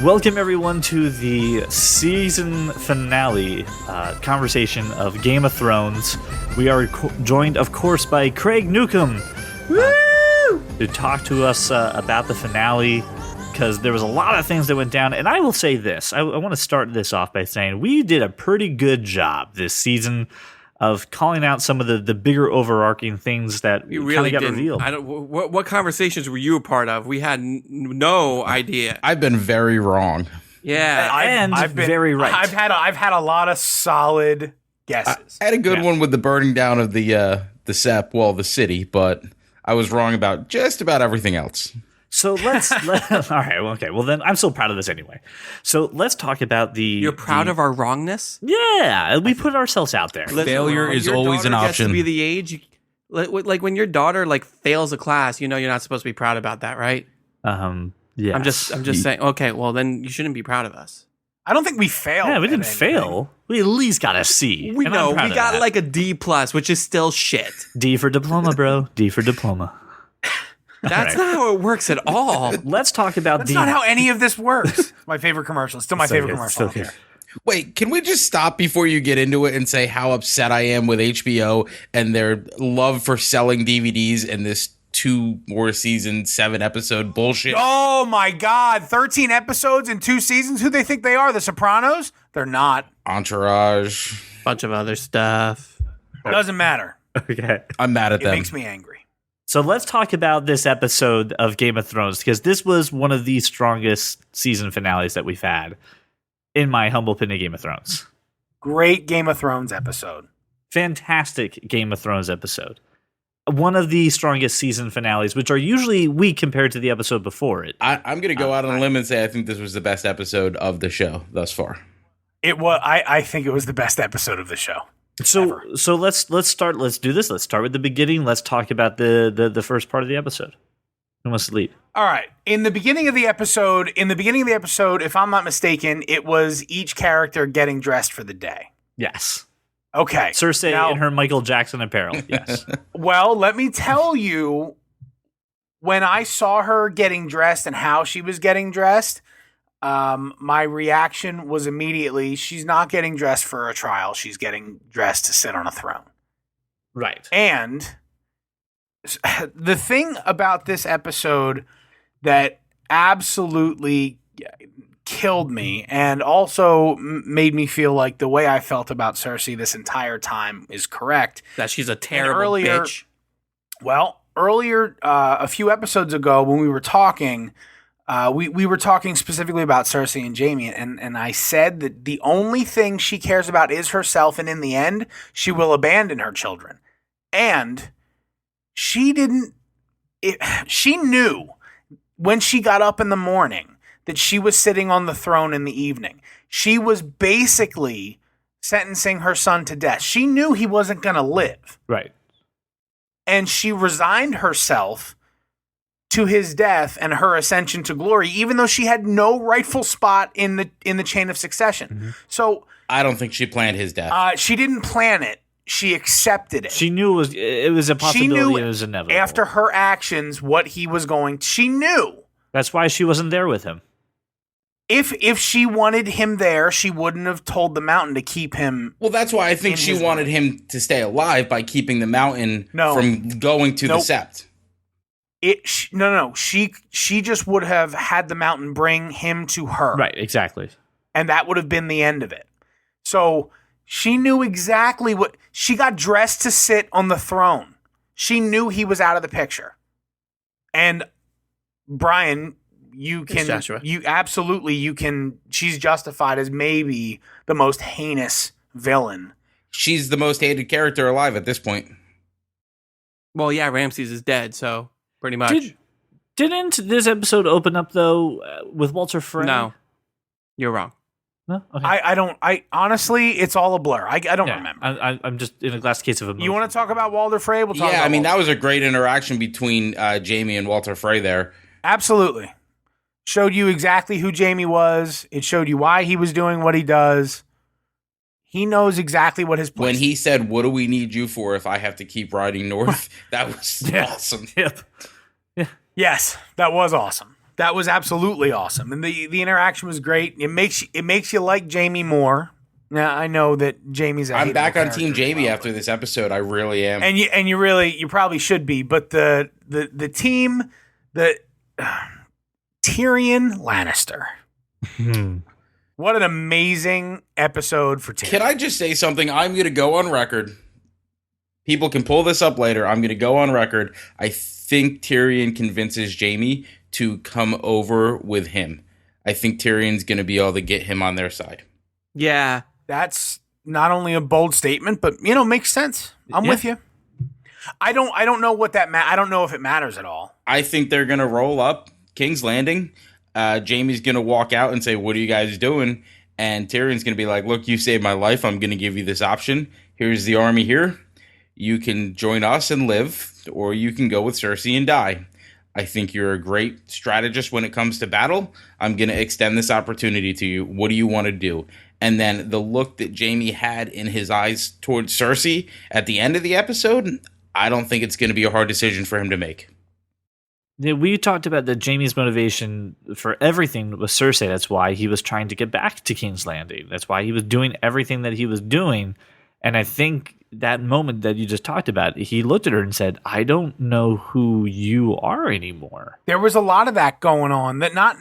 Welcome everyone to the season finale conversation of Game of Thrones. We are joined, of course, by Craig Newcomb to talk to us about the finale, because there was a lot of things that went down. And I will say this, I want to start this off by saying we did a pretty good job this season of calling out some of the bigger overarching things that we really got didn't. revealed. What conversations were you a part of? We had no idea. I've been very wrong. Yeah, I've been very right. I've had a lot of solid guesses. I had a good one with the burning down of the city, but I was wrong about just about everything else. So all right, okay. Well, then I'm still proud of this anyway. So let's talk about You're proud of our wrongness? Yeah, we put ourselves out there. Failure is always an option. Gets to be the age, like when your daughter fails a class, you're not supposed to be proud about that, right? Yeah. I'm just saying. Okay, well then you shouldn't be proud of us. I don't think we failed. Yeah, we didn't fail. We at least got a C. We and I'm proud we of got that. a D+, which is still shit. D for diploma, bro. D for diploma. That's not how it works at all. Let's talk about That's not how any of this works. My favorite commercial. It's still my favorite commercial. Okay. Wait, can we just stop before you get into it and say how upset I am with HBO and their love for selling DVDs and this 2 more season, 7 episode bullshit? Oh my God. 13 episodes in 2 seasons. Who they think they are? The Sopranos? They're not. Entourage. Bunch of other stuff. Doesn't matter. Okay. I'm mad at It them. makes me angry. So let's talk about this episode of Game of Thrones, because this was one of the strongest season finales that we've had, in my humble opinion, Game of Thrones. Great Game of Thrones episode. Fantastic Game of Thrones episode. One of the strongest season finales, which are usually weak compared to the episode before it. I'm going to go out on a limb and say I think this was the best episode of the show thus far. It was. I think it was the best episode of the show. So let's start. Let's do this. Let's start with the beginning. Let's talk about the first part of the episode. Who wants to lead? All right. In the beginning of the episode, if I'm not mistaken, it was each character getting dressed for the day. Yes. Okay. Cersei Now- in her Michael Jackson apparel. Yes. Well, let me tell you, when I saw her getting dressed and how she was getting dressed, my reaction was immediately, she's not getting dressed for a trial. She's getting dressed to sit on a throne. Right. And the thing about this episode that absolutely killed me and also made me feel like the way I felt about Cersei this entire time is correct. That she's a terrible earlier, bitch. Well, earlier, a few episodes ago when we were talking, we were talking specifically about Cersei and Jaime, and I said that the only thing she cares about is herself, and in the end, she will abandon her children. And she knew when she got up in the morning that she was sitting on the throne in the evening. She was basically sentencing her son to death. She knew he wasn't going to live. Right. And she resigned herself to his death and her ascension to glory, even though she had no rightful spot in the chain of succession. Mm-hmm. So I don't think she planned his death. she didn't plan it. She accepted it. She knew it was a possibility. She knew it was inevitable. after her actions what he was going. She knew. That's why she wasn't there with him. If she wanted him there, she wouldn't have told the mountain to keep him. Well, that's why I think in she his wanted him to stay alive by keeping the mountain No. from going to the Nope. sept. No. She just would have had the mountain bring him to her. Right. Exactly. And that would have been the end of it. So she knew exactly what she got dressed to sit on the throne. She knew he was out of the picture. And Brian, you It's can Joshua. she's justified as maybe the most heinous villain. She's the most hated character alive at this point. Well, yeah, Ramses is dead, so pretty much. Didn't this episode open up though with Walter Frey? No, you're wrong. No. Okay. I honestly, it's all a blur. I don't Yeah, remember. I'm just in a glass case of emotion. You want to talk about Walder Frey? We'll talk Yeah, about I mean, Walder. that was a great interaction between Jamie and Walter Frey there. Absolutely. Showed you exactly who Jamie was. It showed you why he was doing what he does. He knows exactly what his place When is. he said, "What do we need you for if I have to keep riding north?" That was awesome. Yep. Yes, that was awesome. That was absolutely awesome, and the interaction was great. It makes you like Jamie more. Now I know that Jamie's. I'm back on hateable Team character as Jamie well, after this episode. I really am. and you probably should be. But the team, the Tyrion Lannister. What an amazing episode for Tyrion. Can I just say something? I'm going to go on record. People can pull this up later. I'm going to go on record. I think Tyrion convinces Jamie to come over with him. I think Tyrion's going to be able to get him on their side. Yeah. That's not only a bold statement, but makes sense. I'm with you. I don't know what that I don't know if it matters at all. I think they're going to roll up King's Landing. Jamie's going to walk out and say, "What are you guys doing?" And Tyrion's going to be like, "Look, you saved my life. I'm going to give you this option. Here's the army here. You can join us and live, or you can go with Cersei and die. I think you're a great strategist when it comes to battle. I'm going to extend this opportunity to you. What do you want to do?" And then the look that Jamie had in his eyes towards Cersei at the end of the episode, I don't think it's going to be a hard decision for him to make. Yeah, we talked about that Jamie's motivation for everything was Cersei. That's why he was trying to get back to King's Landing. That's why he was doing everything that he was doing. And I think that moment that you just talked about, he looked at her and said, "I don't know who you are anymore." There was a lot of that going on, that not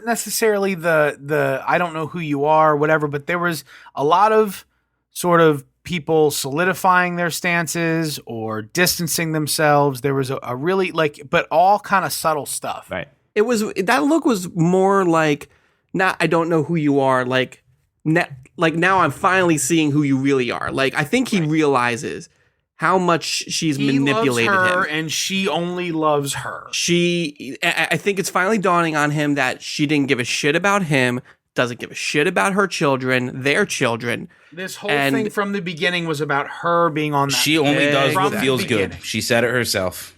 necessarily the I don't know who you are, whatever, but there was a lot of sort of people solidifying their stances or distancing themselves. There was a really but all kind of subtle stuff. Right. It was, that look was more like, not I don't know who you are, like now I'm finally seeing who you really are. Like, I think he realizes how much she's manipulated loves her, him. and she only loves her. I think it's finally dawning on him that she didn't give a shit about him, doesn't give a shit about her children, their children. This whole thing from the beginning was about her being on that. She only does from what the feels beginning. good. She said it herself.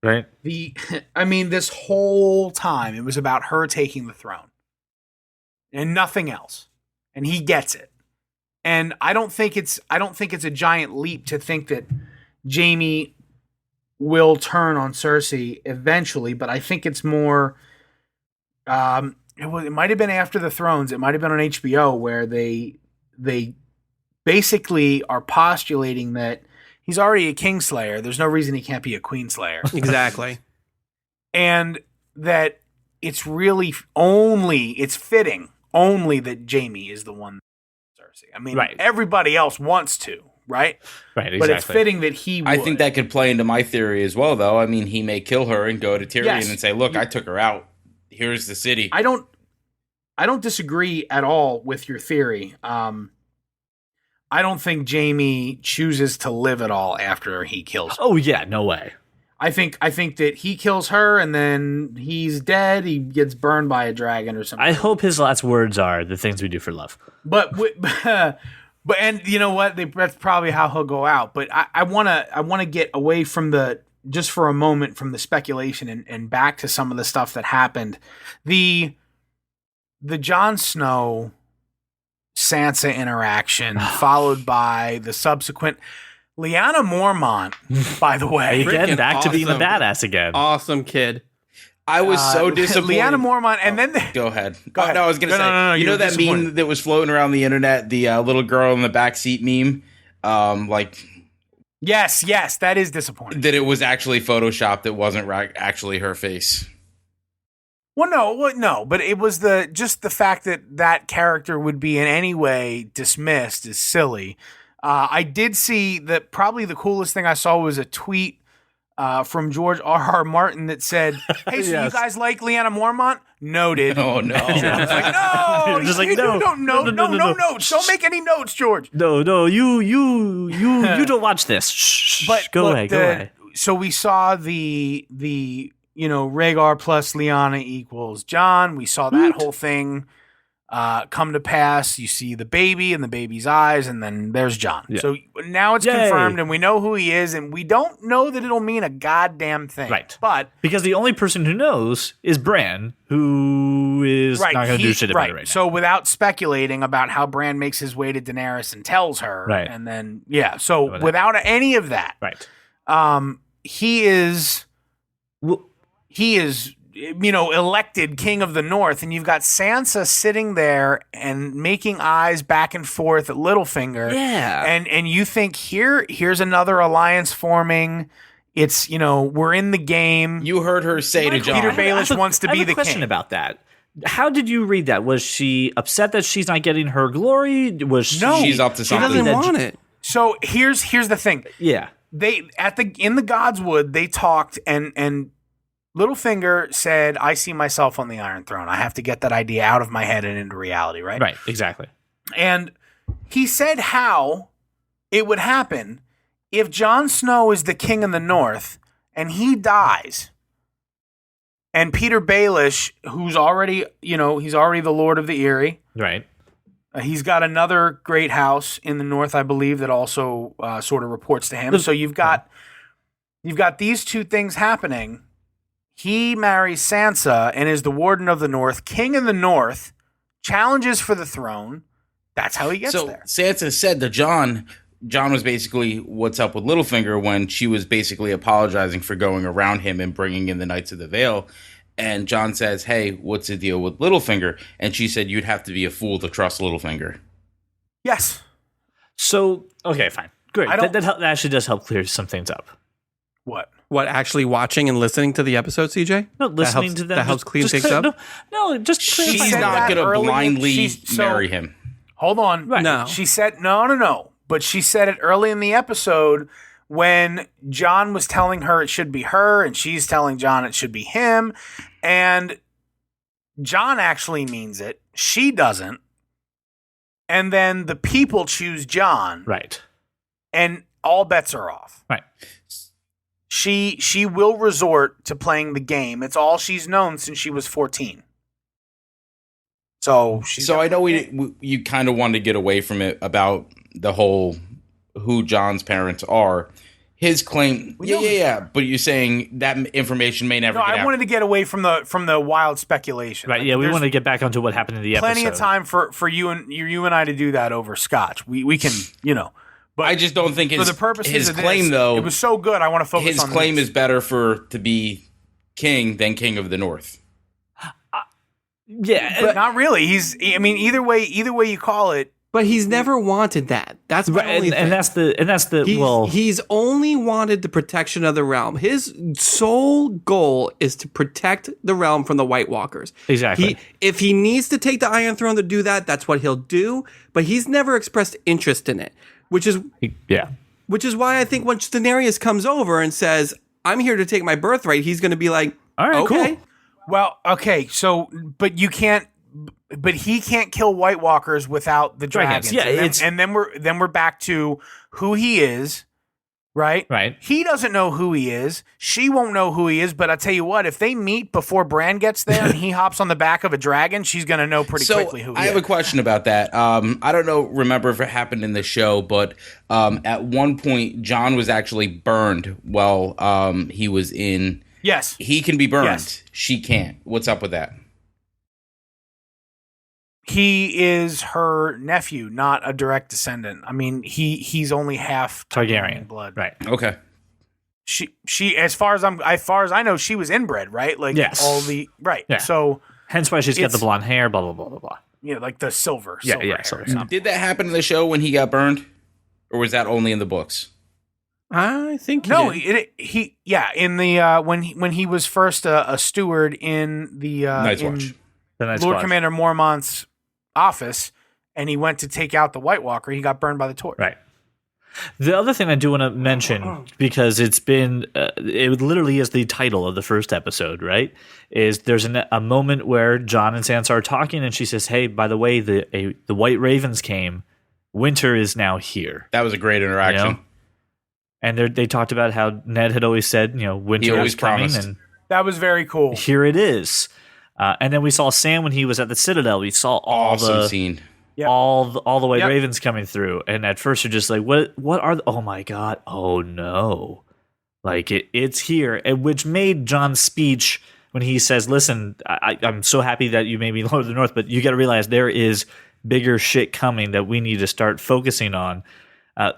Right. This whole time it was about her taking the throne and nothing else. And he gets it. And I don't think it's a giant leap to think that Jamie will turn on Cersei eventually, but I think it's more it might have been after the Thrones. It might have been on HBO where they basically are postulating that he's already a Kingslayer. There's no reason he can't be a Queenslayer. Exactly. And that it's really it's fitting only that Jamie is the one Cersei. I mean, right. Everybody else wants to, right? Right, exactly. But it's fitting that he would. I think that could play into my theory as well, though. I mean, he may kill her and go to Tyrion Yes. and say, "Look, I took her out. Here's the city." I don't disagree at all with your theory. I don't think Jamie chooses to live at all after he kills her. Oh yeah, no way. I think that he kills her and then he's dead. He gets burned by a dragon or something. I hope his last words are "the things we do for love." But and you know what? That's probably how he'll go out. But I wanna get away from just for a moment from the speculation and back to some of the stuff that happened. The Jon Snow Sansa interaction followed by the subsequent Lyanna Mormont, by the way. Again, Freaking back to being the awesome. badass again. Awesome kid. I was so disappointed. Lyanna Mormont, and then Go ahead. Go ahead. No, I was going to say, No, you you're know that disappointed. meme that was floating around the internet, the little girl in the backseat meme? Yes, that is disappointing. That it was actually Photoshopped. It wasn't actually her face. Well, no, but it was just the fact that character would be in any way dismissed is silly. I did see that probably the coolest thing I saw was a tweet from George R.R. Martin that said, "Hey, so Yes. you guys like Leanna Mormont? Noted." Oh, no. I was like, no, You're just like, you no, don't no, know, no, no, no. notes. Don't make any notes, George. No, you don't watch this. Shh, go away. So we saw the Rhaegar plus Lyanna equals Jon. We saw that whole thing come to pass. You see the baby and the baby's eyes, and then there's Jon. Yeah. So now it's Yay. confirmed, and we know who he is, and we don't know that it'll mean a goddamn thing. Right. But Because the only person who knows is Bran, who is not going to do shit about it right now. So without speculating about how Bran makes his way to Daenerys and tells her, Right. and then so without any of that, Right. he is Well, elected king of the North, and you've got Sansa sitting there and making eyes back and forth at Littlefinger. Yeah. And you think here's another alliance forming. It's, we're in the game. You heard her say to John. Peter Baelish wants to I be have the a question king. about that. How did you read that? Was she upset that she's not getting her glory? Was she, No. She's up to She something. doesn't want it. So here's the thing. Yeah. They in the Godswood they talked and Littlefinger said, I see myself on the Iron Throne. I have to get that idea out of my head and into reality, right? Right. Exactly. And he said how it would happen if Jon Snow is the king in the North and he dies. And Peter Baelish, who's already, he's already the Lord of the Eyrie. Right. He's got another great house in the North, I believe, that also sort of reports to him. So you've got these two things happening. He marries Sansa and is the Warden of the North, king in the North, challenges for the throne. That's how he gets there. Sansa said to John was basically what's up with Littlefinger when she was basically apologizing for going around him and bringing in the Knights of the Vale. And John says, hey, what's the deal with Littlefinger? And she said, you'd have to be a fool to trust Littlefinger. Yes. So, okay, fine. Great. I don't- That actually does help clear some things up. What? What, actually watching and listening to the episode, CJ? No, listening to them. That helps clean things up? No, just clear She's things up. not that going to early in- blindly she's- so- marry him. Hold on. Right. No. She said, no. But she said it early in the episode when John was telling her it should be her and she's telling John it should be him. And John actually means it. She doesn't. And then the people choose John. Right. And all bets are off. Right. She will resort to playing the game. It's all she's known since she was 14. So I know you kind of wanted to get away from it about the whole who John's parents are. His claim, yeah. But you're saying that information may never. No, get I out. wanted to get away from the wild speculation. Right. Yeah, we There's want to get back onto what happened in the plenty episode. of time for you and I to do that over scotch. We can, But I just don't think for the purposes his of claim this, though. it was so good. I want to focus his on claim this. is better to be king than king of the North. Yeah. But not really. Either way you call it. But he's never wanted that. That's my Right, only thing. and that's the He's only wanted the protection of the realm. His sole goal is to protect the realm from the White Walkers. Exactly. If he needs to take the Iron Throne to do that, that's what he'll do. But he's never expressed interest in it, which is why I think when Daenerys comes over and says, "I'm here to take my birthright," he's going to be like, All right, okay. cool. Well, okay. So, but you can't. But he can't kill White Walkers without the dragons. Yeah, and then we're back to who he is, right? Right. He doesn't know who he is. She won't know who he is. But I tell you what, if they meet before Bran gets there and he hops on the back of a dragon, she's gonna know pretty quickly who he I have is. a question about that. I don't remember if it happened in the show, but at one point John was actually burned while he was in. Yes. He can be burned. Yes. She can't. What's up with that? He is her nephew, not a direct descendant. I mean, he's only half Targaryen blood. Right. Okay. She as far as I know, she was inbred, right? Like Yes. all the right. Yeah. So Hence why she's got the It's- blonde hair. Blah blah blah blah blah. like the silver Yeah, hair or silver. something. Did that happen in the show when he got burned, or was that only in the books? I think No, he did. in the when he was first a steward in the Night's in Watch. The Night's Lord Watch. Commander Mormont's office, and he went to take out the White Walker. He got burned by the torch. Right. The other thing I do want to mention, because it's been, it literally is the title of the first episode, right? Is there's a moment where John and Sansa are talking, and she says, "Hey, by the way, the White Ravens came. Winter is now here." That was a great interaction. You know? And they talked about how Ned had always said, winter always is coming, promised. and That was very cool. here it is. And then we saw Sam when he was at the Citadel. We saw all Awesome the scene. Yep. all the White Yep. Ravens coming through, and at first you're just like, what are oh my god, oh no, like it's here, and which made John's speech when he says, "Listen, I'm so happy that you made me Lord of the North, but you got to realize there is bigger shit coming that we need to start focusing on."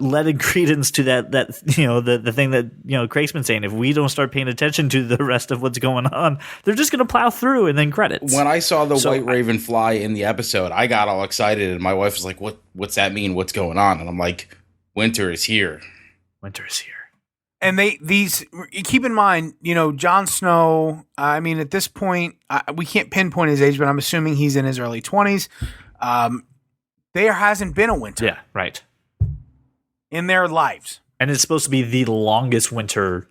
letting credence to that the thing that Craig's been saying. If we don't start paying attention to the rest of what's going on, they're just going to plow through and then credits. When I saw the White Raven fly in the episode, I got all excited, and my wife was like, "What's that mean? What's going on?" And I'm like, "Winter is here. Winter is here." And keep in mind, Jon Snow. I mean, at this point, we can't pinpoint his age, but I'm assuming he's in his early 20s. There hasn't been a winter. Yeah, right. In their lives. And it's supposed to be the longest winter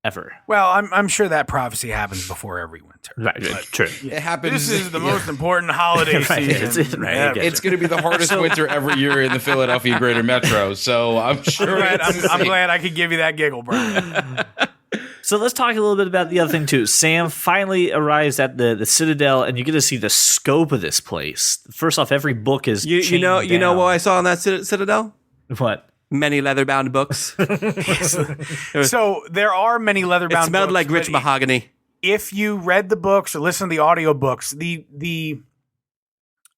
ever. Well, I'm sure that prophecy happens before every winter. Right, true. It happens. This is the most important holiday season. It's going to be the hardest winter every year in the Philadelphia Greater Metro. So I'm sure. I'm glad I could give you that giggle, Brian. So let's talk a little bit about the other thing too. Sam finally arrives at the Citadel, and you get to see the scope of this place. First off, every book is you know what I saw on that Citadel? What? Many leather-bound books. So there are many leather-bound books. It smelled like rich mahogany. If you read the books or listen to the audiobooks,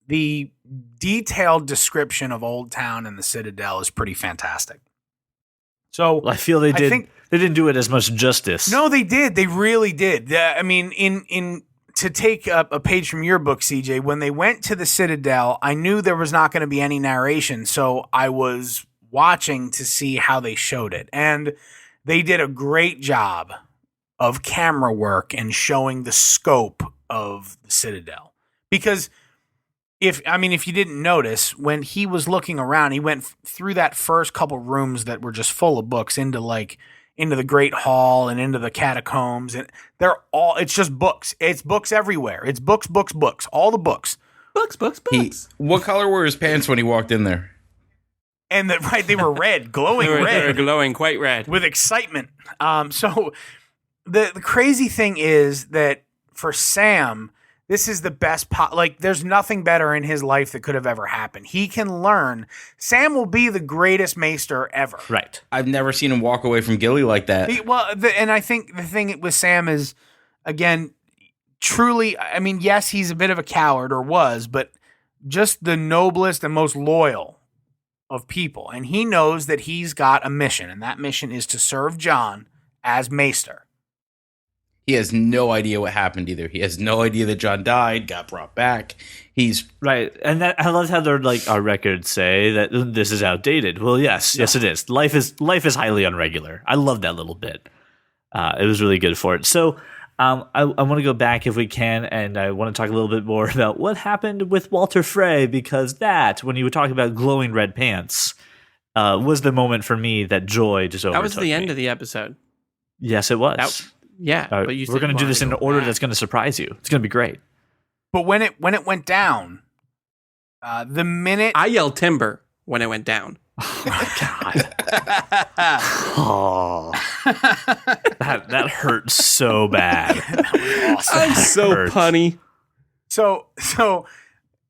the detailed description of Old Town and the Citadel is pretty fantastic. So I feel they didn't do it as much justice. No, they did. They really did. I mean, in to take a page from your book, CJ, when they went to the Citadel, I knew there was not going to be any narration, so I was watching to see how they showed it. And they did a great job of camera work and showing the scope of the Citadel. Because if you didn't notice, when he was looking around, he went through that first couple rooms that were just full of books into the Great Hall and into the catacombs. And it's just books. It's books everywhere. It's books, all the books. Books. What color were his pants when he walked in there? And they were red, glowing red. They were glowing quite red. With excitement. So the crazy thing is that for Sam, this is the best there's nothing better in his life that could have ever happened. He can learn. Sam will be the greatest maester ever. Right. I've never seen him walk away from Gilly like that. And I think the thing with Sam is, again, truly, I mean, yes, he's a bit of a coward, or was, but just the noblest and most loyal of people. And he knows that he's got a mission, and that mission is to serve Jon as maester. He has no idea what happened either. He has no idea that Jon died, got brought back. He's right. And I love how they're like, our records say that this is outdated. Well, yes, it is. Life is highly unregular. I love that little bit. It was really good for it. So I want to go back if we can, and I want to talk a little bit more about what happened with Walter Frey, because when you were talking about glowing red pants, was the moment for me that joy just overtook me. That was the end of the episode. Yes, it was. But we're going to do this in an order that's going to surprise you. It's going to be great. But when it went down, the minute I yelled timber when it went down. Oh my god! that hurt so bad. I'm so punny. So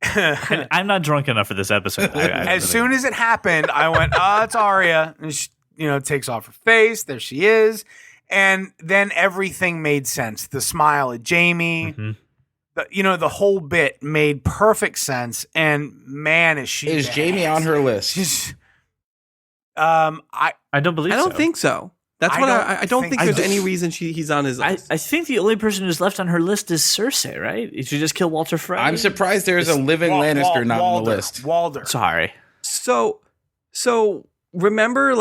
I'm not drunk enough for this episode. As soon as it happened, I went, "Oh, it's Arya," and she, takes off her face. There she is. And then everything made sense. The smile at Jamie, the whole bit made perfect sense. And man, is Jamie on her list? I don't believe. I don't think so. That's what I don't think there's any reason he's on his list. I think the only person who's left on her list is Cersei, right? She just killed Walter Frey. I'm surprised there's a living Lannister not on the list. Walder. Sorry. So remember,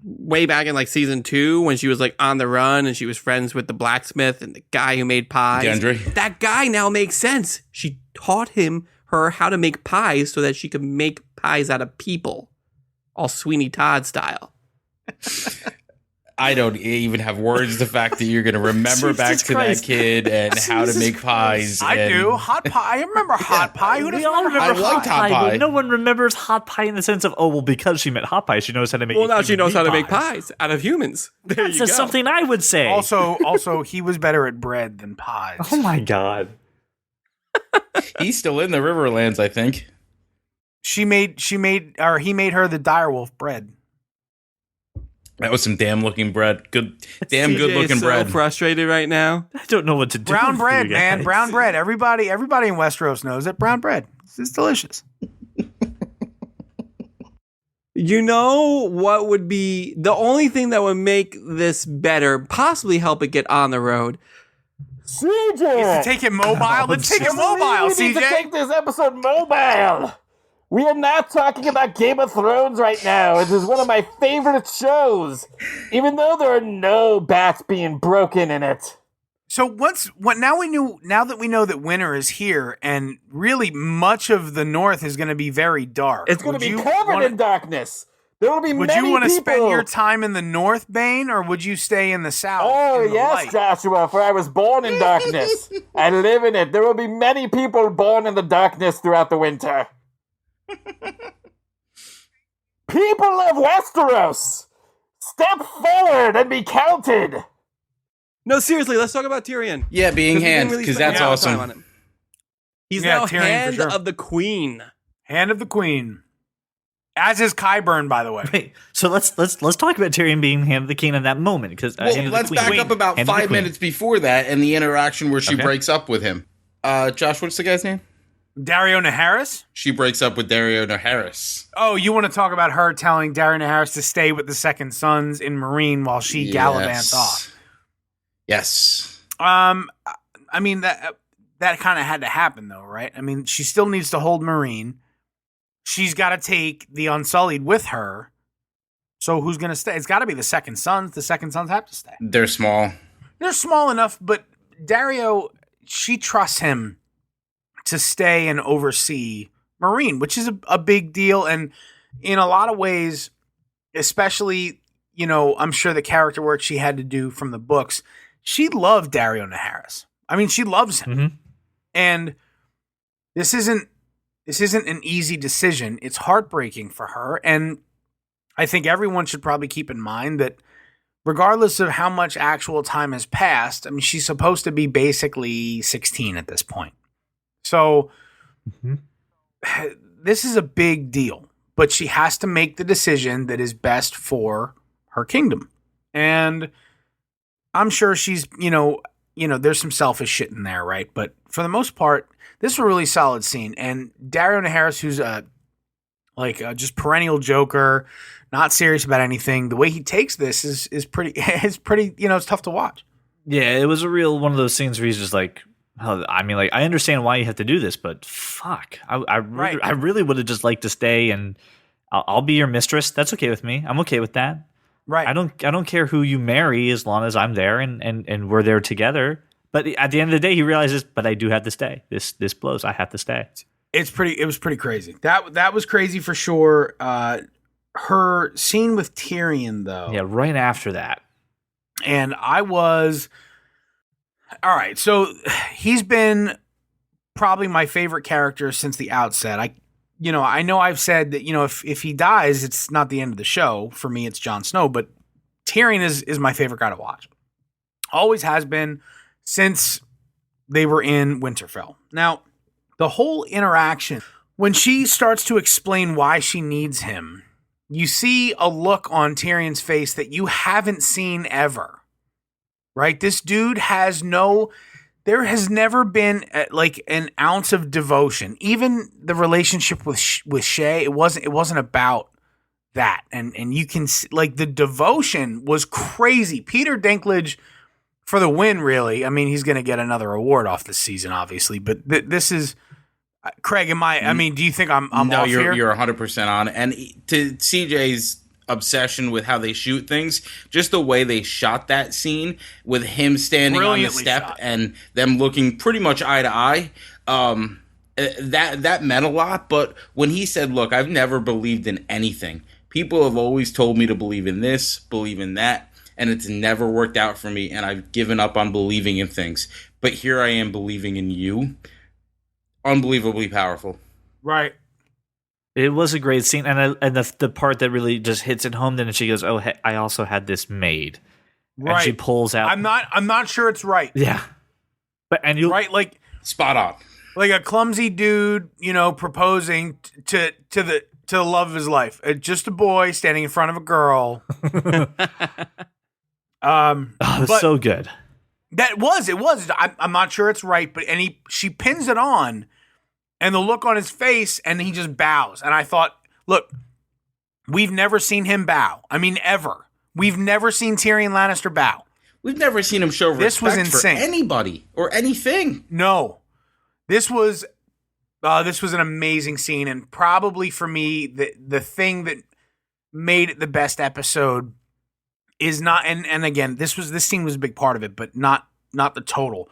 way back in season 2 when she was on the run and she was friends with the blacksmith and the guy who made pies. Gendry. That guy now makes sense. She taught her how to make pies so that she could make pies out of people, all Sweeney Todd style. I don't even have words. The fact that you're going to remember back to that kid and how to make pies. I do. Hot pie. I remember hot pie. Who doesn't remember hot pie? But no one remembers hot pie in the sense of, because she meant hot pie, she knows how to make. Well, now she knows how to make pies out of humans. That's something I would say. Also, he was better at bread than pies. Oh my god. He's still in the Riverlands, I think. He made her the direwolf bread. That was some damn looking bread. Good looking bread. So frustrated right now. I don't know what to do. Brown bread, man. Brown bread. Everybody in Westeros knows it. Brown bread. It's delicious. You know what would be the only thing that would make this better, possibly help it get on the road? CJ! Take it mobile. Let's take it mobile, We need to CJ. take this episode mobile. We are not talking about Game of Thrones right now. It is one of my favorite shows, even though there are no bats being broken in it. So now that we know that winter is here, and really much of the north is going to be very dark. It's going would to be you covered wanna- in darkness. There will be Would many you want to people. spend your time in the north, Bane, or would you stay in the south? Oh, in the yes, light? Joshua, for I was born in darkness. I live in it. There will be many people born in the darkness throughout the winter. People of Westeros, step forward and be counted. No, seriously, let's talk about Tyrion. Yeah, being 'Cause we didn't hands, really because spend that's a lot of time awesome. on it. He's Yeah, now Tyrion for hand sure. of the queen. Hand of the Queen. As is Qyburn, by the way. Wait, so let's talk about Tyrion being hand of the king in that moment because Well, let's back up about Hand of the 5 Queen. minutes before that and the interaction where she Okay. breaks up with him. Josh, what's the guy's name? Dario Naharis? She breaks up with Dario Naharis. Oh, you want to talk about her telling Dario Naharis to stay with the Second Sons in Marine while she gallivants off. Yes. I mean that kind of had to happen though, right? I mean, she still needs to hold Marine. She's got to take the Unsullied with her. So who's going to stay? It's got to be the Second Sons. The Second Sons have to stay. They're small. They're small enough, but Dario, she trusts him to stay and oversee Marine, which is a big deal. And in a lot of ways, especially, I'm sure the character work she had to do from the books, she loved Dario Naharis. I mean, she loves him. Mhm. And this isn't an easy decision. It's heartbreaking for her. And I think everyone should probably keep in mind that regardless of how much actual time has passed, I mean, she's supposed to be basically 16 at this point. So this is a big deal, but she has to make the decision that is best for her kingdom. And I'm sure she's, there's some selfish shit in there, right? But for the most part, this is a really solid scene. And Dario Naharis, who's just perennial joker, not serious about anything, the way he takes this is pretty, it's tough to watch. Yeah, it was a real one of those scenes where he's just like, oh, I mean, like, I understand why you have to do this, but fuck, I really would have just liked to stay and I'll be your mistress. That's okay with me. I'm okay with that. Right. I don't care who you marry as long as I'm there and we're there together. But at the end of the day, he realizes, but I do have to stay. This blows. I have to stay. It was pretty crazy. That was crazy for sure. Her scene with Tyrion, though. Yeah, right after that. And I was all right. So he's been probably my favorite character since the outset. I know I've said that, if he dies, it's not the end of the show. For me, it's Jon Snow, but Tyrion is my favorite guy to watch. Always has been since they were in Winterfell. Now, the whole interaction, when she starts to explain why she needs him, you see a look on Tyrion's face that you haven't seen ever, right? This dude there has never been like an ounce of devotion. Even the relationship with Shay, it wasn't about that. And you can see, like, the devotion was crazy. Peter Dinklage for the win, really. I mean, he's going to get another award off this season, obviously, but this is Craig. Do you think I'm no, off here? you're 100% on. And to CJ's obsession with how they shoot things, just the way they shot that scene with him standing on the Brilliantly step shot. and them looking pretty much eye to eye, that meant a lot. But when he said, look, I've never believed in anything. People have always told me to believe in this, believe in that, and it's never worked out for me, and I've given up on believing in things. But here I am believing in you. Unbelievably powerful. Right. It was a great scene, and the part that really just hits it home. Then she goes, "Oh, hey, I also had this made," Right. and she pulls out. I'm not sure it's right. Yeah, but and you Right. Spot on. Like a clumsy dude, proposing to the love of his life. Just a boy standing in front of a girl. Oh, it was but- so good. It was. I'm not sure it's right, but she pins it on, and the look on his face, and he just bows. And I thought, look, We've never seen him bow. I mean, ever. We've never seen Tyrion Lannister bow. We've never seen him show This was respect for insane. anybody or anything. No, this was an amazing scene, and probably for me, the thing that made it the best episode is not. And again, this scene was a big part of it, but not the total.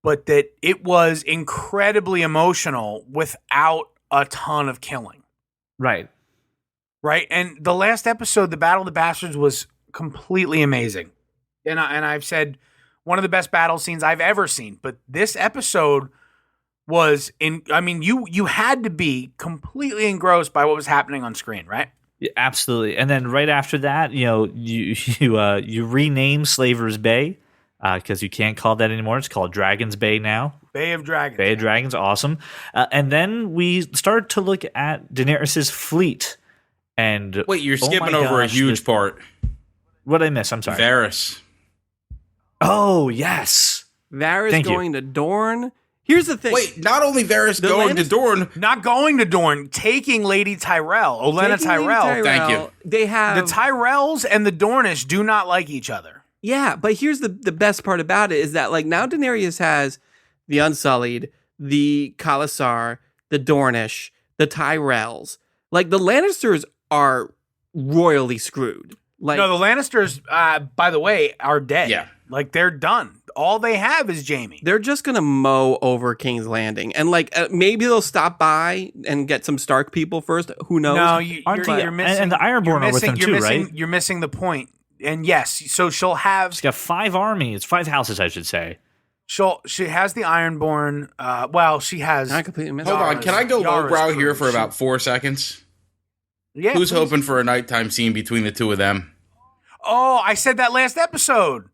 But that it was incredibly emotional without a ton of killing. Right. Right. And the last episode, the Battle of the Bastards, was completely amazing. And I've said one of the best battle scenes I've ever seen. But this episode was you had to be completely engrossed by what was happening on screen, right? Yeah, absolutely. And then right after that, you rename Slaver's Bay because you can't call that anymore. It's called Dragon's Bay now. Bay of Dragons. Bay of Dragons, awesome. And then we start to look at Daenerys' fleet. And Wait, you're oh skipping my over a gosh, huge part. What did I miss? I'm sorry. Varys. Oh, yes. Varys Thank you. going to Dorne. Here's the thing. Wait, not only Varys The going to Lannis- Dorne, Not going to Dorne, taking Lady Tyrell, Olenna Taking Lady Tyrell. Thank you. They have The Tyrells and the Dornish do not like each other. Yeah, but here's the best part about it is that like now Daenerys has the Unsullied, the Khalasar, the Dornish, the Tyrells. Like the Lannisters are royally screwed. Like No, the Lannisters, by the way, are dead. Yeah. Like they're done. All they have is Jaime. they're just gonna mow over King's Landing, and like maybe they'll stop by and get some Stark people first. Who knows? No, Aren't the- you're missing. and the Ironborn you're are with missing- them you're too, missing- right? You're missing the point. And yes, so she'll have. She's got 5 armies, 5 houses, I should say. She has the Ironborn. Well, she has. I completely missed. hold it. on. Can I go Yara's lowbrow crew. here for She- about 4 seconds? Yeah. Who's please. hoping for a nighttime scene between the two of them? Oh, I said that last episode.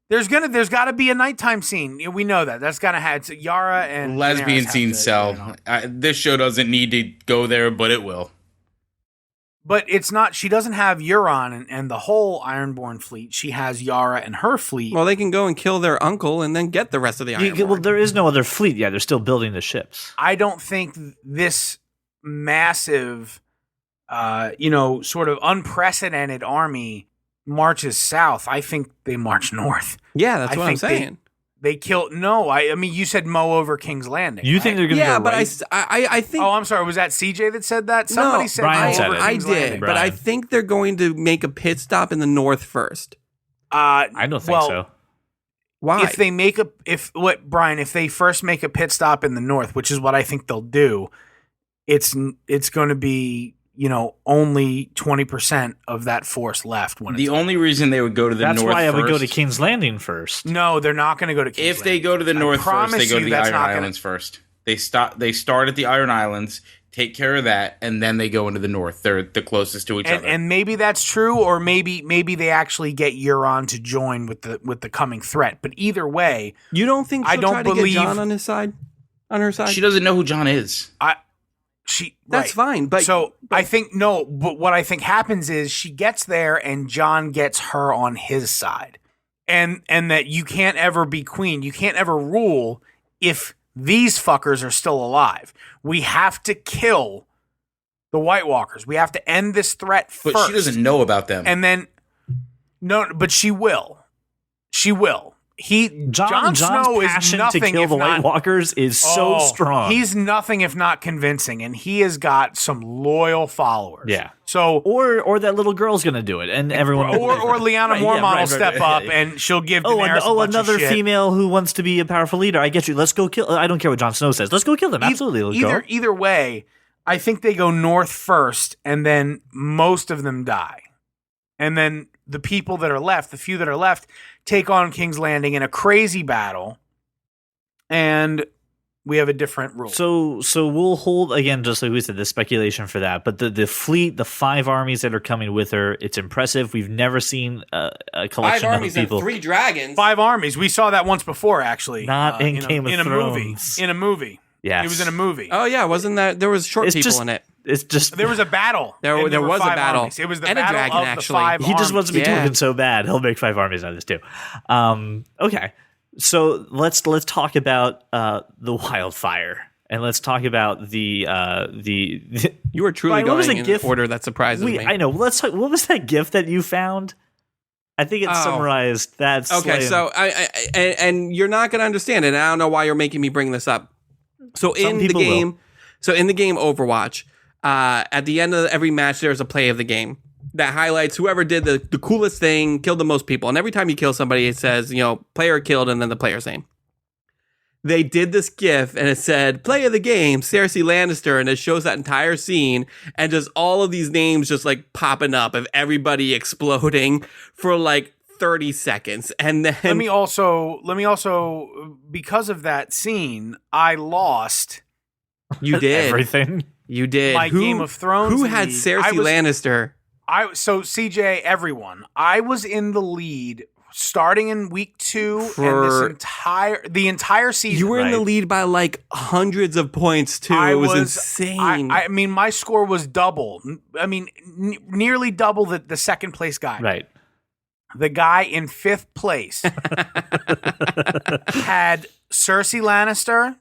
There's got to be a nighttime scene. Yeah, we know that. That's gotta have. It's Yara and Lesbian Daenerys have scenes to- sell. This show doesn't need to go there, but it will. But it's not. She doesn't have Euron and the whole Ironborn fleet. She has Yara and her fleet. Well, they can go and kill their uncle and then get the rest of the Ironborn. Well, there is no other fleet. Yeah, they're still building the ships. I don't think this massive, sort of unprecedented army marches south. I think they march north. Yeah, that's I what I'm think they- saying. They kill. No, I mean you said mow over King's Landing. You right? think they're going to Yeah, go but right? I think Oh, I'm sorry. Was that CJ that said that? Somebody No, said Brian mow said over it. I King's did, Landing. but I Brian. think they're going to make a pit stop in the north first. I don't think so. Why? If they make if they first make a pit stop in the north, which is what I think they'll do, it's going to be only 20% of that force left when The it's only reason they would go to the That's north why I would go to first- King's Landing first. No, they're not going to go to King's If they go to the I north first, promise they go to you the that's Iron not gonna- Islands first. They start at the Iron Islands, take care of that, and then they go into the north. They're the closest to each other. And maybe that's true, or maybe they actually get Euron to join with the coming threat. But either way, you don't think she'll I don't try to believe- get John on his side? On her side? She doesn't know who John is. That's right. fine, but So I think no, but what I think happens is she gets there and John gets her on his side. And that you can't ever be queen. You can't ever rule if these fuckers are still alive. We have to kill the White Walkers. We have to end this threat But first. she doesn't know about them. And then but she will. She will. Jon John's Snow is passion nothing to kill if the not, White Walkers is so Oh, strong. He's nothing if not convincing, and he has got some loyal followers. Yeah. So or that little girl's going to do it, and everyone. or Lyanna Right, Mormont yeah, right, will step right, up yeah. and she'll give Oh, Daenerys a bunch another of shit. female who wants to be a powerful leader. I get you. Let's go kill. I don't care what Jon Snow says. Let's go kill them. Absolutely. Let's go. Either way, I think they go north first, and then most of them die, and then the people that are left, the few that are left, take on King's Landing in a crazy battle, and we have a different rule. So we'll hold again, just like we said, the speculation for that. But the fleet, the 5 armies that are coming with her, it's impressive. We've never seen a collection of people. 3 dragons. 5 armies. We saw that once before, actually. Not in Game of in a movie. Thrones. In a movie. Yes. It was in a movie. Oh yeah, wasn't that there was short It's people just- in it? It's just There was a battle. There and was were a 5 battle. armies. It was the And a battle dragon, of actually. the 5 he just wants to be Yeah. talking so bad. He'll make 5 armies out of this too. Okay, so let's talk about the wildfire and let's talk about the You were truly Brian, what was going the in gift? order that surprises me. I know. Let's talk. What was that gift that you found? I think it summarized that. Okay, so and you're not going to understand it. And I don't know why you're making me bring this up. So in the game Overwatch, at the end of every match, there's a play of the game that highlights whoever did the coolest thing, killed the most people. And every time you kill somebody, it says, player killed and then the player's name. They did this GIF and it said, play of the game, Cersei Lannister. And it shows that entire scene and just all of these names just like popping up of everybody exploding for like 30 seconds. And then let me also, because of that scene, I lost you did everything. You did. my Game of Thrones. Who had league. Cersei Lannister? So CJ, everyone, I was in the lead starting in week 2 and the entire season. You were in the lead by like hundreds of points too. It was insane. I mean, my score was double. I mean, nearly double the second place guy. Right. The guy in 5th place had Cersei Lannister,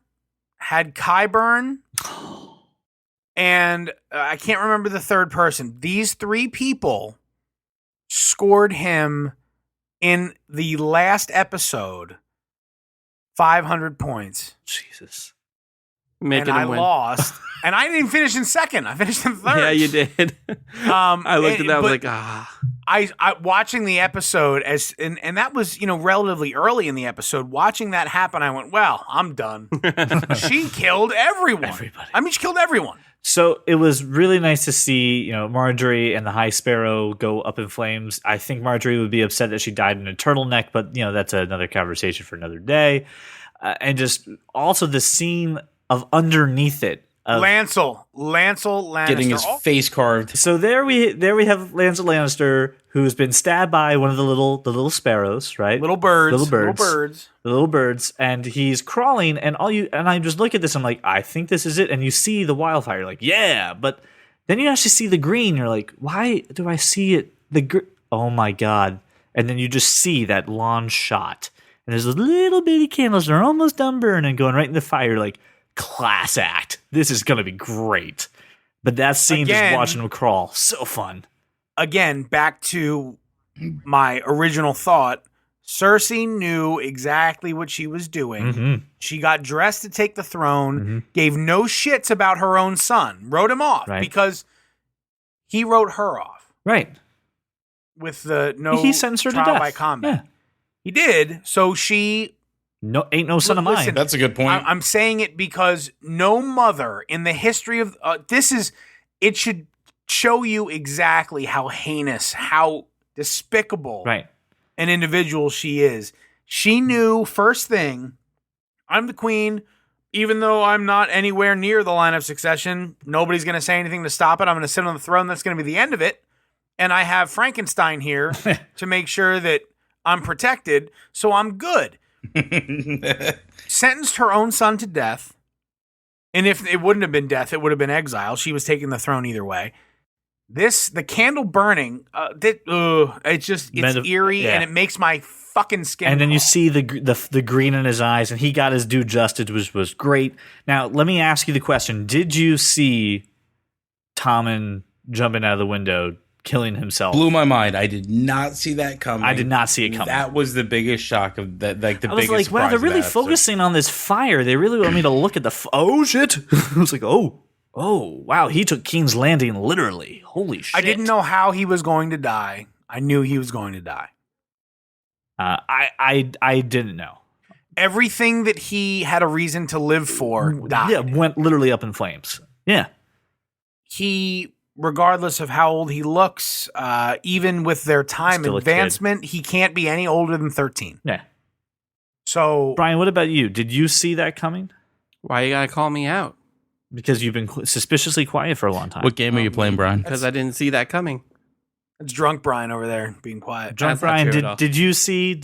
had Qyburn, and I can't remember the third person. These 3 people scored him in the last episode 500 points. Jesus. Making and I him win. lost. And I didn't even finish in second. I finished in third. Yeah, you did. I looked at that. I was like, I watching the episode and that was, relatively early in the episode. Watching that happen, I went, well, I'm done. She killed everyone. Everybody. I mean, she killed everyone. So it was really nice to see, Marjorie and the High Sparrow go up in flames. I think Marjorie would be upset that she died in a turtleneck, but that's another conversation for another day. And just also the scene of underneath it. Lancel Lannister. Getting his face carved. So there we have Lancel Lannister, who's been stabbed by one of the little sparrows, right? Little birds. And he's crawling, and I just look at this, I'm like, I think this is it. And you see the wildfire, like, yeah, but then you actually see the green. You're like, why do I see it? Oh my god! And then you just see that lawn shot, and there's a little bitty candles that are almost done burning, going right in the fire, like. Class act. This is gonna be great. But that scene, just watching him crawl, so fun. Again, back to my original thought. Cersei knew exactly what she was doing. Mm-hmm. She got dressed to take the throne, gave no shits about her own son, wrote him off because he wrote her off. Right. With the he sentenced her to trial death by combat. Yeah. He did. So she ain't no son of mine. Listen, That's a good point. I'm saying it because no mother in the history of it should show you exactly how heinous, how despicable an individual she is. She knew first thing, I'm the queen, even though I'm not anywhere near the line of succession, nobody's going to say anything to stop it. I'm going to sit on the throne. That's going to be the end of it. And I have Frankenstein here to make sure that I'm protected, so I'm good. Sentenced her own son to death, and if it wouldn't have been death, it would have been exile. She was taking the throne either way. The candle burning, it's eerie, and it makes my fucking skin. And then crawl. you see the green in his eyes, and he got his due justice, which was great. Now let me ask you the question: did you see Tommen jumping out of the window, killing himself? Blew my mind. I did not see that coming. I did not see it coming. That was the biggest shock of that. Like the I was biggest. like, wow, surprise they're of really that episode. focusing on this fire. They really want me to look at the. Oh shit! I was like, oh, wow. He took King's Landing literally. Holy shit! I didn't know how he was going to die. I knew he was going to die. I didn't know. Everything that he had a reason to live for died. Yeah, went literally up in flames. Yeah. He, regardless of how old he looks, even with their time Still a advancement, he can't be any older than 13. Yeah. So, Brian, what about you? Did you see that coming? Why you gotta call me out? Because you've been suspiciously quiet for a long time. What game are you playing, Brian? Because I didn't see that coming. it's drunk Brian over there being quiet. Drunk That's not Brian, true at all. did you see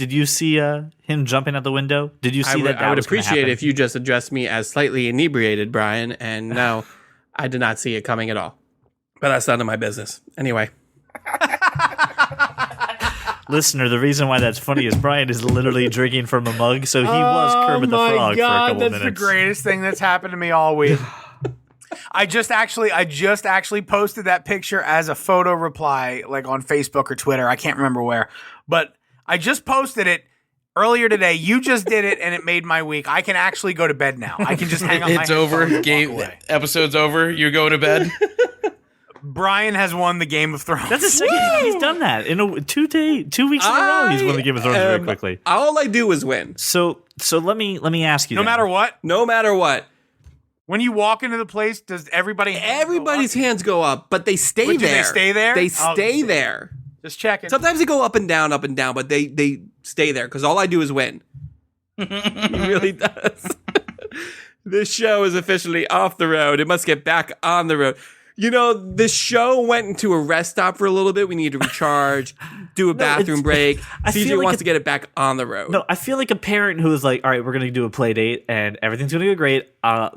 him jumping out the window? Did you see that? I would was gonna appreciate happen? if you just addressed me as slightly inebriated, Brian. And no, I did not see it coming at all. But that's none of my business. Anyway. Listener, the reason why that's funny is Brian is literally drinking from a mug, so he was Kermit the Frog for a couple that's minutes. the greatest thing that's happened to me all week. I just actually posted that picture as a photo reply, like on Facebook or Twitter. I can't remember where, but I just posted it earlier today. You just did it, and it made my week. I can actually go to bed now. I can just hang up. It's over. Episode's over. You go to bed. Brian has won the Game of Thrones. That's the second time he's done that in 2 weeks in a row. He's won the Game of Thrones very quickly. All I do is win. So let me ask you. No matter what. No matter what. When you walk into the place, does Everybody's hands go up, but they stay Wait, do there. they stay there? They Oh, stay there. Just checking. Sometimes they go up and down, but they stay there because all I do is win. He really does. This show is officially off the road. It must get back on the road. You know, this show went into a rest stop for a little bit. We need to recharge, do a bathroom break. I feel CJ like wants to get it back on the road. No, I feel like a parent who is like, all right, we're going to do a play date and everything's going to go great.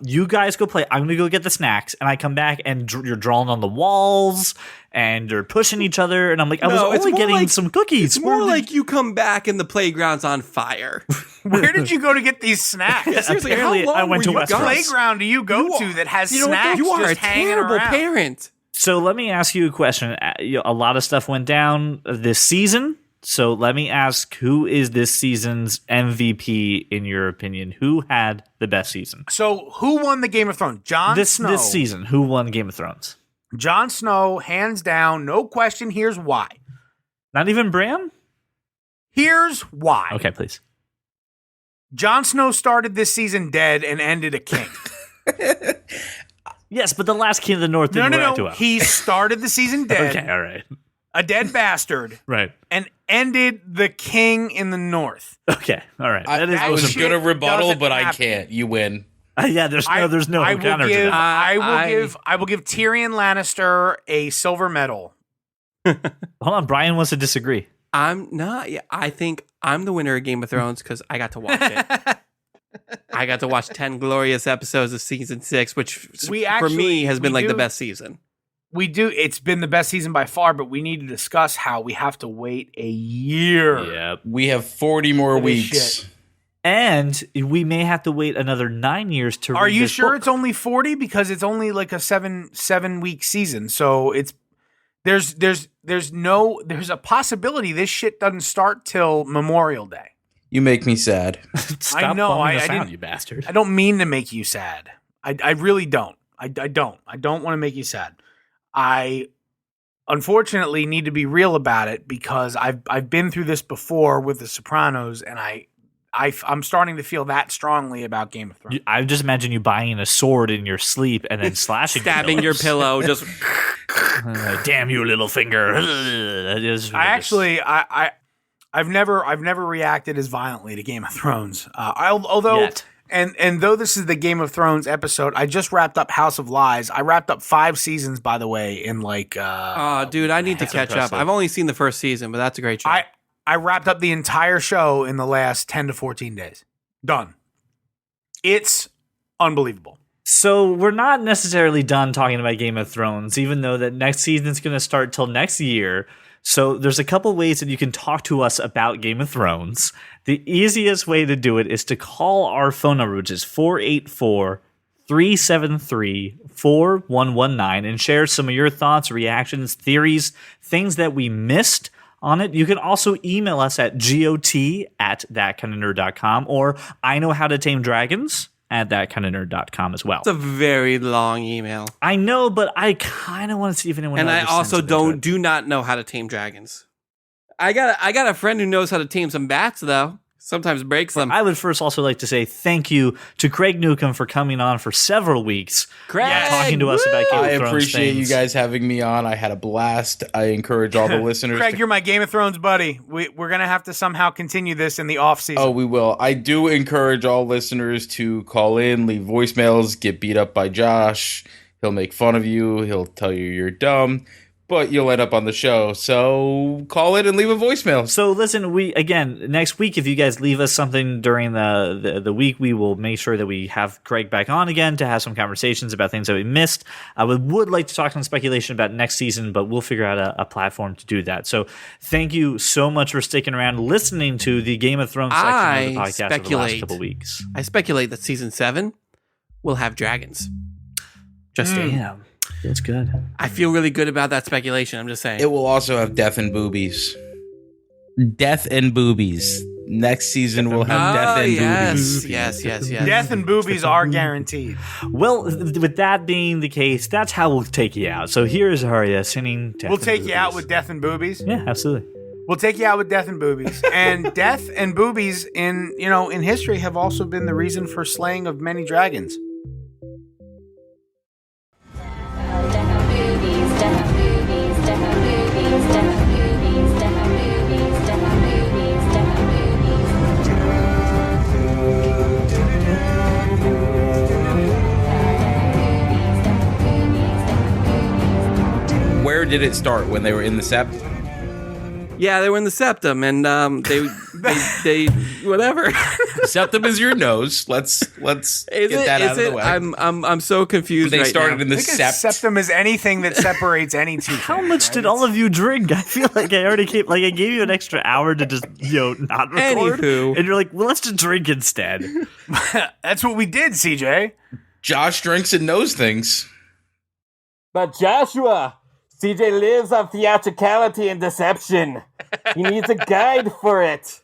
You guys go play. I'm going to go get the snacks. And I come back and you're drawing on the walls and you're pushing each other. And I'm like, I was it's only more getting like- some cookies. It's more like you come back and the playground's on fire. Where did you go to get these snacks? Seriously, Apparently, how long I went were to you West gone? Coast. Playground do you go to that has snacks You are just a hanging terrible around? parent. So let me ask you a question. A lot of stuff went down this season. So let me ask, who is this season's MVP in your opinion? Who had the best season? So who won the Game of Thrones? Jon Snow. This season, who won Game of Thrones? Jon Snow, hands down, no question. Here's why. Not even Bran? Here's why. Okay, please. Jon Snow started this season dead and ended a king. Yes, but the last King of the North didn't react too well. He started the season dead, Okay, all right. a dead bastard, Right. and ended the king in the North. Okay, all right. That is I was shit going to rebuttal, doesn't but I happen. can't. You win. yeah, there's no I will counter to give, that. I will give Tyrion Lannister a silver medal. Hold on, Brian wants to disagree. I'm not. Yeah, I think I'm the winner of Game of Thrones because I got to watch it. I got to watch 10 glorious episodes of season 6, which for me has been like the best season. We do. It's been the best season by far, but we need to discuss how we have to wait a year. Yeah. We have 40 more Holy weeks. shit. And we may have to wait another 9 years to Are read you this sure book. it's only 40? Because it's only like a seven week season. So it's there's a possibility this shit doesn't start till Memorial Day. You make me sad. Stop I know, bumming I us out, didn't- you bastard. I don't mean to make you sad. I really don't. I don't. I don't want to make you sad. I unfortunately need to be real about it because I've been through this before with The Sopranos, and I'm starting to feel that strongly about Game of Thrones. I just imagine you buying a sword in your sleep and then slashing Stabbing your pillows. pillow, just Damn you, little finger. That is I've never reacted as violently to Game of Thrones. Although Yet. and though this is the Game of Thrones episode, I just wrapped up House of Lies. I wrapped up 5 seasons, by the way, in like oh, dude, I need to catch impressive. up. I've only seen the first season, but that's a great show. I wrapped up the entire show in the last 10 to 14 days. Done. It's unbelievable. So we're not necessarily done talking about Game of Thrones, even though that next season's going to start till next year. So there's a couple ways that you can talk to us about Game of Thrones. The easiest way to do it is to call our phone number, which is 484-373-4119, and share some of your thoughts, reactions, theories, things that we missed on it. You can also email us at got@thatkindofnerd.com or I know how to tame dragons at thatkindofnerd.com as well. It's a very long email. I know, but I kind of want to see if anyone And I else also sends it into it. do not know how to tame dragons. I got a friend who knows how to tame some bats though. Sometimes breaks them. I would first also like to say thank you to Craig Newcomb for coming on for several weeks, Craig, talking to us about Game I of Thrones appreciate things. you guys having me on. I had a blast. I encourage all the listeners Craig, to you're my Game of Thrones buddy. We're going to have to somehow continue this in the off season. Oh, we will. I do encourage all listeners to call in, leave voicemails, get beat up by Josh. He'll make fun of you. He'll tell you you're dumb. but you'll end up on the show. So call it and leave a voicemail. So listen, next week, if you guys leave us something during the week, we will make sure that we have Craig back on again to have some conversations about things that we missed. I would like to talk some speculation about next season, but we'll figure out a platform to do that. So thank you so much for sticking around, listening to the Game of Thrones section of the podcast over the last couple weeks. I speculate that season 7 will have dragons. Just saying. Damn. That's good. I feel really good about that speculation. I'm just saying. It will also have death and boobies. Death and boobies. Next season we'll have death and boobies. Yes. Death and boobies are guaranteed. Well, with that being the case, that's how we'll take you out. So here is Arya singing Death We'll and take Boobies. you out with death and boobies. Yeah, absolutely. We'll take you out with death and boobies. And death and boobies in history have also been the reason for slaying of many dragons. Where did it start? When they were in the Sept? Yeah, they were in the septum, and they whatever. Septum is your nose. Let's get that out of the way. I'm so confused. They right started now. in the I think Sept. septum is anything that separates any two. How much did all of you drink? I feel like I already came. Like I gave you an extra hour to just not record, Anywho. and you're like, well, let's just drink instead. That's what we did, CJ. Josh drinks and knows things. But Joshua, CJ lives on theatricality and deception. He needs a guide for it.